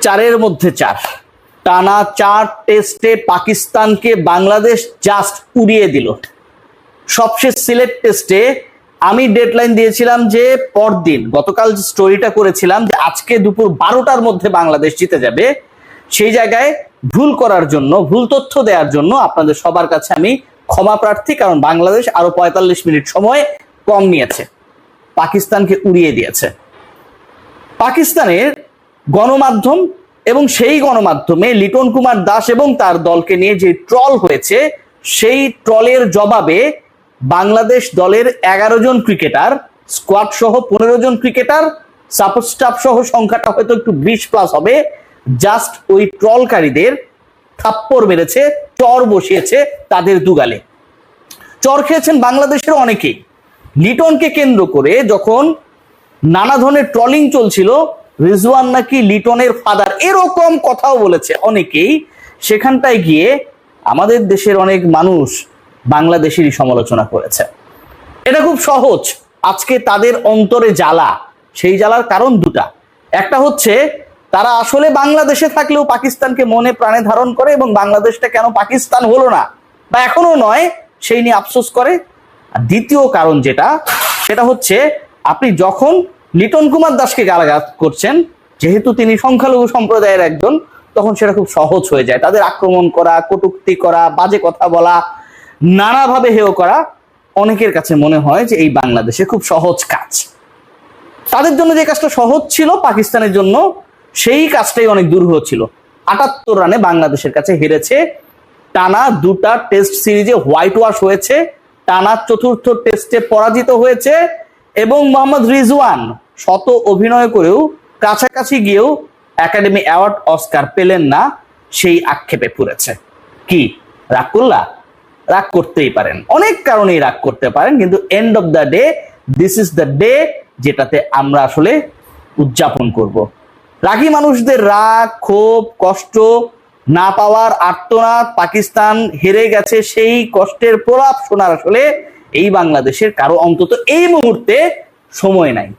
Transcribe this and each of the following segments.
4-এর মধ্যে 4 টানা 4 টেস্টে পাকিস্তানকে বাংলাদেশ জাস্ট উড়িয়ে দিল। সবশেষ সিলেট টেস্টে আমি ডেডলাইন দিয়েছিলাম যে পরদিন, গতকাল স্টোরিটা করেছিলাম যে আজকে দুপুর 12টার মধ্যে বাংলাদেশ জিতে যাবে। সেই জায়গায় ভুল করার জন্য, ভুল তথ্য দেওয়ার জন্য আপনাদের সবার কাছে আমি ক্ষমা প্রার্থী, কারণ বাংলাদেশ আরো 45 মিনিট সময় কম নিয়েছে, পাকিস্তানকে উড়িয়ে দিয়েছে। পাকিস্তানের গণমাধ্যম এবং সেই গণমাধ্যমে লিটন কুমার দাস এবং তার দলকে নিয়ে যে ট্রল হয়েছে, সেই ট্রলের জবাবে বাংলাদেশ দলের 11 জন ক্রিকেটার, স্কোয়াড সহ 15 জন ক্রিকেটার, সাপোর্ট স্টাফ সহ সংখ্যাটা হয়তো একটু 20+ হবে, জাস্ট ওই ট্রলকারীদের থাপ্পড় মেরেছে, চর বসিয়েছে তাদের দুগালে। চর খেয়েছেন বাংলাদেশের অনেকেই। লিটনকে কেন্দ্র করে যখন নানা ধরনের ট্রলিং চলছিল, রিজওয়ান নাকি লিটনের ফাদার, এরকম কথাও বলেছে অনেকেই। সেখানটায় গিয়ে আমাদের দেশের অনেক মানুষ বাংলাদেশেরই সমালোচনা করেছে। এটা খুব সহজ। আজকে তাদের অন্তরে জ্বালা, সেই জ্বালার কারণ দুটা। একটা হচ্ছে তারা আসলে বাংলাদেশে থাকলেও পাকিস্তানকে মনে প্রাণে ধারণ করে এবং বাংলাদেশটা কেন পাকিস্তান হলো না বা এখনো নয় সেই নিয়ে আফসোস করে। আর দ্বিতীয় কারণ যেটা, সেটা হচ্ছে আপনি যখন লিটন কুমার দাসকে গালাগাল করছেন, যেহেতু তিনি সংখ্যালঘু সম্প্রদায়ের একজন, তখন সেটা খুব সহজ হয়ে যায়। তাদের আক্রমণ করা, কটূক্তি করা, বাজে কথা বলা, নানাভাবে হেয় করা অনেকের কাছে মনে হয় যে এই বাংলাদেশে খুব সহজ কাজ। তাদের জন্য যে কাজটা সহজ ছিল, পাকিস্তানের জন্য সেই কাজটাই অনেক দুরূহ ছিল। 78 রানে বাংলাদেশের কাছে হেরেছে, টানা 2টা টেস্ট সিরিজে হোয়াইট ওয়াশ হয়েছে, টানা 4র্থ টেস্টে পরাজিত হয়েছে এবং মোহাম্মদ রিজওয়ান শত অভিনয় করেও কাছাকাছি গিয়েও একাডেমি অ্যাওয়ার্ড অস্কার পেলেন না, সেই আক্ষেপে পড়েছে। কি রাগ করলা? রাগ করতেই পারেন, অনেক কারণেই রাগ করতে পারেন, কিন্তু end of the day this is the day যেটাতে আমরা আসলে উদযাপন করব। রাগী মানুষদের রাগ, ক্ষোভ, কষ্ট, না পাওয়ার আর্তনাদ, পাকিস্তান হেরে গেছে সেই কষ্টের প্রলাপ শোনার আসলে এই বাংলাদেশের কারো অন্তত এই মুহূর্তে সময় নাই।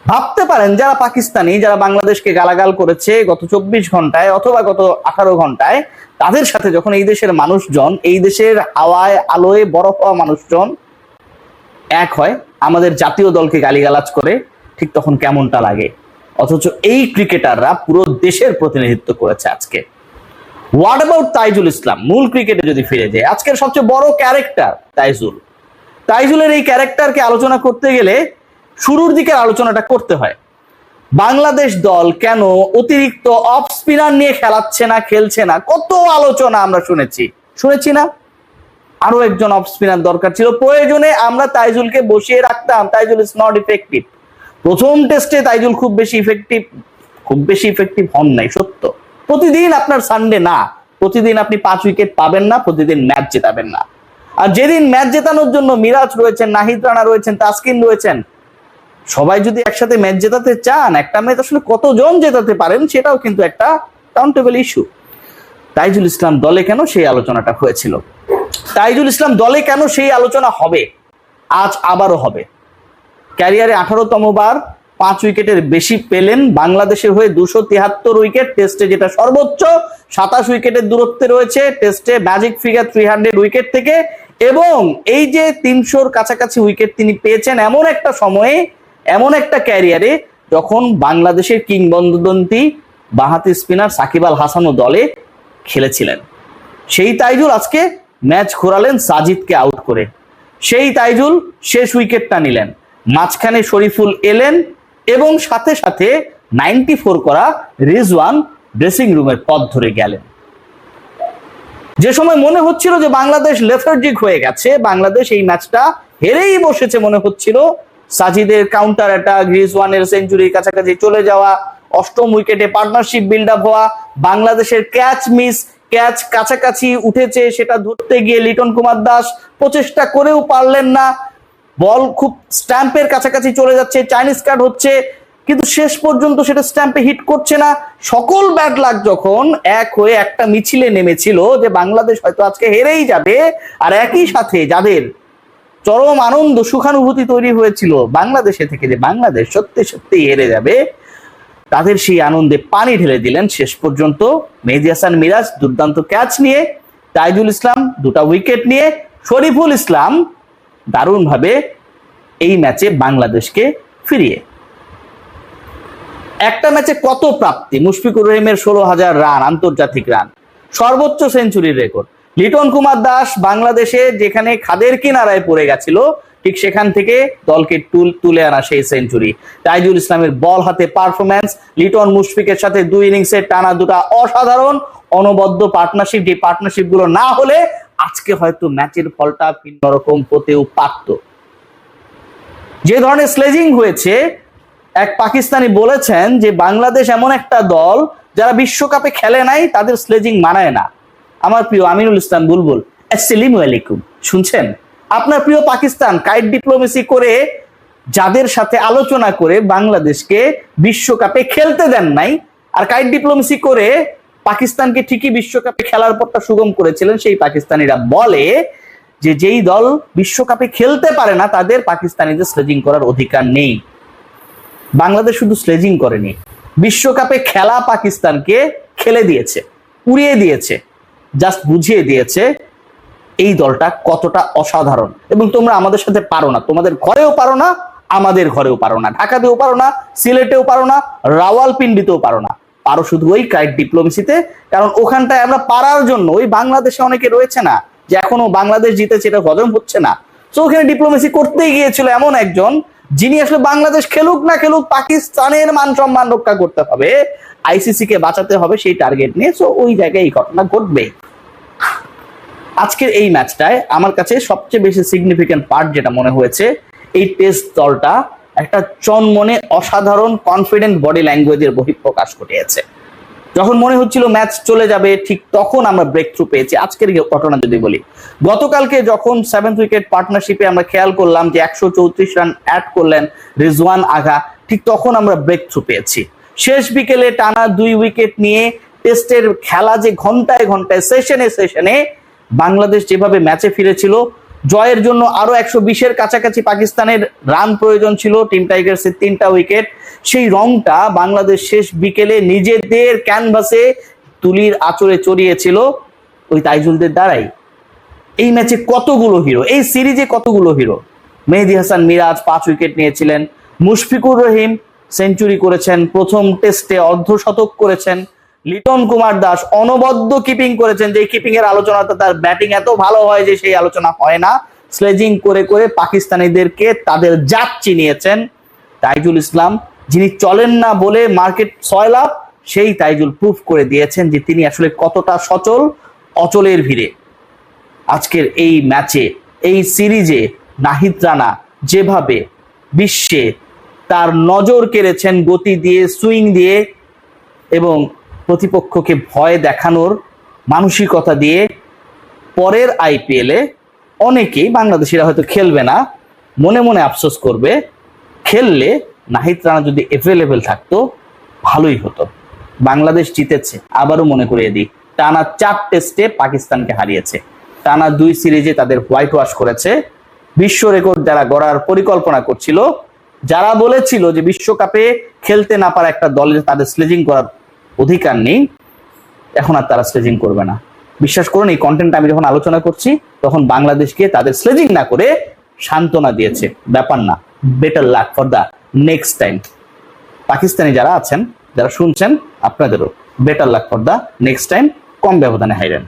ভাবতে পারেন যারা পাকিস্তানি, যারা বাংলাদেশকে গালাগাল করেছে গত 24 ঘন্টায় অথবা গত 18 ঘন্টায়, তাদের সাথে যখন এই দেশের মানুষজন, এই দেশের হাওয়ায় আলোয় বরফ হওয়া মানুষজন এক হয়, আমাদের জাতীয় দলকে গালিগালাজ করে, ঠিক তখন কেমনটা লাগে। অথচ এই ক্রিকেটাররা পুরো দেশের প্রতিনিধিত্ব করেছে আজকে। হোয়াট অ্যাবাউট তাইজুল ইসলাম? মূল ক্রিকেটে যদি ফিরে যায়, আজকের সবচেয়ে বড় ক্যারেক্টার তাইজুলের এই ক্যারেক্টারকে আলোচনা করতে গেলে শুরুর দিকের আলোচনাটা করতে হয়। বাংলাদেশ দল কেন অতিরিক্ত অফ স্পিনার নিয়ে খেলছে না, কত আলোচনা আমরা শুনেছি না? আরো একজন অফ স্পিনার দরকার ছিল, প্রয়োজনে আমরা তাইজুলকে বসিয়ে রাখতাম। Taijul is not effective. প্রথম টেস্টে তাইজুল খুব বেশি ইফেক্টিভ হন নাই, সত্য। প্রতিদিন আপনার সানডে না, প্রতিদিন আপনি 5 উইকেট পাবেন না, প্রতিদিন ম্যাচ জেতাবেন না। আর যেদিন ম্যাচ জেতানোর জন্য মিরাজ রয়েছেন, নাহিদ রানা রয়েছেন, তাসকিন রয়েছেন, সবাই যদি একসাথে ম্যাচ জেতাতে চান, একটা ম্যাচ আসলে কতজন জেতাতে পারেন সেটাও কিন্তু একটা কাউন্টেবল ইস্যু। তাইজুল ইসলাম দলে কেন, সেই আলোচনাটা হয়েছিল। তাইজুল ইসলাম দলে কেন, সেই আলোচনা হবে, আজ আবারও হবে। ক্যারিয়ারে 18তম বার 5 উইকেটের বেশি পেলেন, বাংলাদেশের হয়ে 273 উইকেট, টেস্টে যেটা সর্বোচ্চ 27 উইকেটের দূরত্বে রয়েছে, টেস্টে ম্যাজিক ফিগার 300 উইকেট থেকে। এবং এই যে 300-র কাছাকাছি উইকেট তিনি পেয়েছেন এমন একটা সময়ে, এমন একটা ক্যারিয়ারে যখন বাংলাদেশের কিংবদন্তি বাঁহাতি স্পিনার সাকিব আল হাসানও দলে খেলেছিলেন। সেই তাইজুল আজকে ম্যাচ ঘোরালেন সাজিদকে আউট করে। সেই তাইজুল শেষ উইকেটটা নিলেন, মাঝখানে শরীফুল এলেন এবং সাথে সাথে 94 করা রিজওয়ান ড্রেসিং রুমের পথ ধরে গেলেন। যে সময় মনে হচ্ছিল যে বাংলাদেশ লেথার্জিক হয়ে গেছে, বাংলাদেশ এই ম্যাচটা হেরেই বসেছে মনে হচ্ছিল, সাজিদের কাউন্টার অ্যাটাক, রিজওয়ানের সেঞ্চুরির কাছাকাছি চলে যাওয়া, 8ম উইকেটে পার্টনারশিপ বিল্ড আপ হওয়া, বাংলাদেশের ক্যাচ মিস, ক্যাচ কাছাকাছি উঠেছে, সেটা ধরতে গিয়ে লিটন কুমার দাস প্রচেষ্টা করেও পারলেন না, বল খুব স্ট্যাম্পের কাছাকাছি চলে যাচ্ছে, চাইনিজ কার্ড হচ্ছে, কিন্তু শেষ পর্যন্ত সেটা স্ট্যাম্পে হিট করছে না। সকল ব্যাড লাক যখন এক হয়ে একটা মিছিলে নেমেছিল যে বাংলাদেশ হয়তো আজকে হেরেই যাবে, আর একই সাথে যাদের চরম আনন্দ সুখানুভূতি তৈরি হয়েছিল বাংলাদেশে থেকে যে বাংলাদেশ সত্যি সত্যি হেরে যাবে, তাদের সেই আনন্দে পানি ঢেলে দিলেন। শেষ পর্যন্ত মেহেদী হাসান মিরাজ দুর্দান্ত ক্যাচ নিয়ে, তাইজুল ইসলাম 2টা উইকেট নিয়ে, শরীফুল ইসলাম দারুণভাবে এই ম্যাচে বাংলাদেশকে ফিরিয়ে। একটা ম্যাচে কত প্রাপ্তি, মুশফিকুর রহিমের 16,000 রান, আন্তর্জাতিক রান, সর্বোচ্চ সেঞ্চুরির রেকর্ড। লিটন কুমার দাস বাংলাদেশে যেখানে খাদের কিনারায় পড়ে গেছিল, ঠিক সেখান থেকে দলকে তুলে আনা সেই সেঞ্চুরি। তাইজুল ইসলামের বল হাতে পারফরম্যান্স, লিটন মুশফিকের সাথে 2 ইনিংসের টানা 2টা অসাধারণ অনবদ্য পার্টনারশিপ, যে পার্টনারশিপ গুলো না হলে আজকে হয়তো ম্যাচের ফলটা ভিন্ন রকম হতেও পারত। যে ধরনের স্লেজিং হয়েছে, এক পাকিস্তানি বলেছেন যে বাংলাদেশ এমন একটা দল যারা বিশ্বকাপে খেলে নাই, তাদের স্লেজিং মানায় না। আমার প্রিয় আমিনুল ইসলাম বুলবুল, আসসালামু আলাইকুম, শুনছেন? আপনার প্রিয় পাকিস্তান কাইট ডিপ্লোমেসি করে, যাদের সাথে আলোচনা করে বাংলাদেশকে বিশ্বকাপে খেলতে দেন নাই, আর কাইট ডিপ্লোমেসি করে পাকিস্তানকে ঠিকই বিশ্বকাপে খেলার পথটা সুগম করেছিলেন, সেই পাকিস্তানিরা বলে যে যেই দল বিশ্বকাপে খেলতে পারে না তাদের পাকিস্তানিদের স্লেজিং করার অধিকার নেই। বাংলাদেশ শুধু স্লেজিং করেনি, বিশ্বকাপে খেলা পাকিস্তানকে খেলে দিয়েছে, উড়িয়ে দিয়েছে, জাস্ট বুঝিয়ে দিয়েছে এই দলটা কতটা অসাধারণ। এবং তোমরা আমাদের সাথে পারো না, তোমাদের ঘরেও পারো না, আমাদের ঘরেও পারো না, ঢাকাতেও পারো না, সিলেটেও পারো না, রাওয়ালপিন্ডিতেও পারো না, পারো শুধু ওই কাইট ডিপ্লোমেসিতে। কারণ ওখানটায় আমরা পারার জন্য, ওই বাংলাদেশে অনেকে রয়েছে না যে এখনো বাংলাদেশ জিতেছে, এটা হজম হচ্ছে না, তো ওখানে ডিপ্লোমেসি করতেই গিয়েছিল এমন একজন যিনি আসলে বাংলাদেশ খেলুক না খেলুক পাকিস্তানের মান সম্মান রক্ষা করতে হবে, আইসিসি কে বাঁচাতে হবে, সেই টার্গেট নিয়ে। সো ওই জায়গায় এই ঘটনা ঘটবে। আজকের এই ম্যাচটায় আমার কাছে সবচেয়ে বেশি সিগনিফিকেন্ট পার্ট যেটা মনে হয়েছে, এই টেস্ট দলটা একটা চনমনে অসাধারণ কনফিডেন্ট বডি ল্যাঙ্গুয়েজের বহিঃপ্রকাশ ঘটিয়েছে। যখন মনে হচ্ছিল ম্যাচ চলে যাবে, ঠিক তখন আমরা ব্রেক থ্রু পেয়েছি। আজকের ঘটনা যদি বলি, গতকালকে যখন 7th উইকেট পার্টনারশিপে আমরা খেয়াল করলাম যে 134 রান অ্যাড করলেন রিজওয়ান আগা, ঠিক তখন আমরা ব্রেক থ্রু পেয়েছি। শেষ বিকেলে টানা 2 উইকেট নিয়ে টেস্টের খেলা যে ঘন্টায় ঘন্টায়, সেশনে বাংলাদেশ যেভাবে ম্যাচে ফিরেছিল, জয়ের জন্য আরো 120-এর কাছাকাছি পাকিস্তানের রান প্রয়োজন ছিল, টিম টাইগার্সের 3টা উইকেট। সেই রংটা বাংলাদেশ শেষ বিকেলে নিজেদের ক্যানভাসে তুলির আঁচড়ে চড়িয়েছিল ওই তাইজুলদের দ্বারাই। এই ম্যাচে কতগুলো হিরো, এই সিরিজে কতগুলো হিরো। মেহেদী হাসান মিরাজ 5 উইকেট নিয়েছিলেন, মুশফিকুর রহিম সেঞ্চুরি করেছেন, প্রথম টেস্টে অর্ধশতক করেছেন, লিটন কুমার দাস অনবদ্য কিপিং করেছেন, যে কিপিং এর আলোচনাটা, তার ব্যাটিং এত ভালো হয় যে সেই আলোচনা হয় না। স্লেজিং করে করে পাকিস্তানিদেরকে তাদের জাত চিনিয়েছেন। তাইজুল ইসলাম, যিনি চলেন না বলে মার্কেট 6 লাভ, সেই তাইজুল প্রুফ করে দিয়েছেন যে তিনি আসলে কতটা সচল অচলের ভিড়ে। আজকের এই ম্যাচে, এই সিরিজে নাহিদ রানা যেভাবে বিশ্বে তার নজর কেড়েছেন গতি দিয়ে, সুইং দিয়ে এবং প্রতিপক্ষকে ভয় দেখানোর মানসিকতা দিয়ে, পরের আইপিএলে অনেকেই বাংলাদেশিরা হয়তো খেলবে না, মনে মনে আফসোস করবে, খেললে নাহিদ রানা যদি অ্যাভেলেবেল থাকতো ভালোই হতো। বাংলাদেশ জিতেছে, আবারও মনে করিয়ে দিই, টানা 4 টেস্টে পাকিস্তানকে হারিয়েছে, টানা 2 সিরিজে তাদের হোয়াইট ওয়াশ করেছে। বিশ্ব রেকর্ড যারা গড়ার পরিকল্পনা করছিল, যারা বলেছিল যে বিশ্বকাপে খেলতে না পারা একটা দলের তাদের স্লেজিং করার অধিকার নেই, এখন আর তারা স্লেজিং করবে না। বিশ্বাস করুন, এই কন্টেন্ট আমি যখন আলোচনা করছি তখন বাংলাদেশকে তাদের স্লেজিং না করে সান্ত্বনা দিয়েছে, ব্যাপার না, better luck for the next time. Pakistani যারা আছেন, যারা শুনছেন, আপনাদেরও better luck for the next time, কম ব্যবধানে হাইরেন।